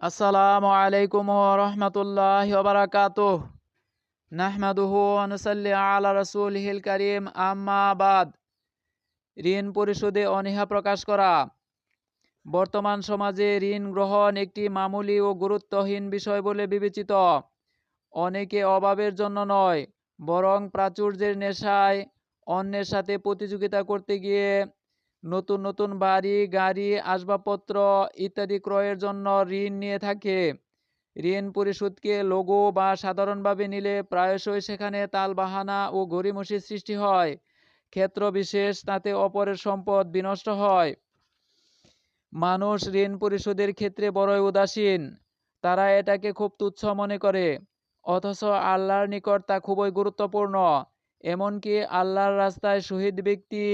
আসসালামু আলাইকুম ওয়া রাহমাতুল্লাহি ওয়া বারাকাতুহু। নাহমাদুহু ওয়া নুসাল্লি আলা রাসূলিহিল কারীম, আম্মা বাদ। ঋণ পরিশোধে অনীহা প্রকাশ করা। বর্তমান সমাজে ঋণ গ্রহণ একটি মামুলি ও গুরুত্বহীন বিষয় বলে বিবেচিত। অনেকে অভাবের জন্য নয়, বরং প্রাচুর্যের নেশায় অন্যের সাথে প্রতিযোগিতা করতে গিয়ে নতুন নতুন বাড়ি, গাড়ি, আসবাবপত্র ইত্যাদি ক্রয়ের জন্য ঋণ নিয়ে থাকে। ঋণ পরিশোধকে লঘু বা সাধারণভাবে নিলে প্রায়শই সেখানে তালবাহানা ও গড়িমসির সৃষ্টি হয়। ক্ষেত্র বিশেষ তাতে অপরের সম্পদ বিনষ্ট হয়। মানুষ ঋণ পরিশোধের ক্ষেত্রে বড়ই উদাসীন। তারা এটাকে খুব তুচ্ছ মনে করে, অথচ আল্লাহর নিকট তা খুবই গুরুত্বপূর্ণ। এমনকি আল্লাহর রাস্তায় শহীদ ব্যক্তি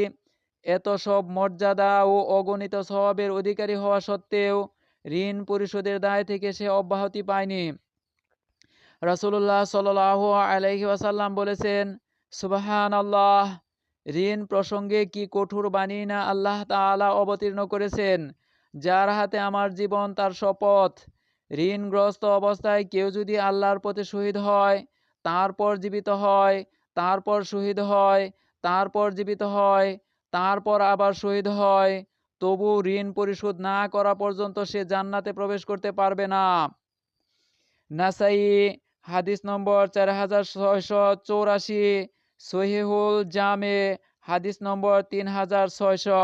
এত সব মর্যাদা ও অগণিত সওয়াবের অধিকারী হওয়া সত্ত্বেও ঋণ পরিশোধের দায় থেকে সে অব্যাহতি পায়নি। রাসূলুল্লাহ সাল্লাল্লাহু আলাইহি ওয়াসাল্লাম বলেছেন, সুবহানাল্লাহ, ঋণ প্রসঙ্গে কি কঠোর বাণী না আল্লাহ তাআলা অবতীর্ণ করেছেন। যার হাতে আমার জীবন তার শপথ, ঋণগ্রস্ত অবস্থায় কেউ যদি আল্লাহর পথে শহীদ হয়, তারপর জীবিত হয়, তারপর শহীদ হয়, তারপর জীবিত হয়, তারপর আবার শহীদ হয়, তবু ঋণ পরিশোধ না করা পর্যন্ত সে জান্নাতে প্রবেশ করতে পারবে না। নাসাই হাদিস নম্বর 4684, সহিহুল জামে হাদিস নম্বর 3600।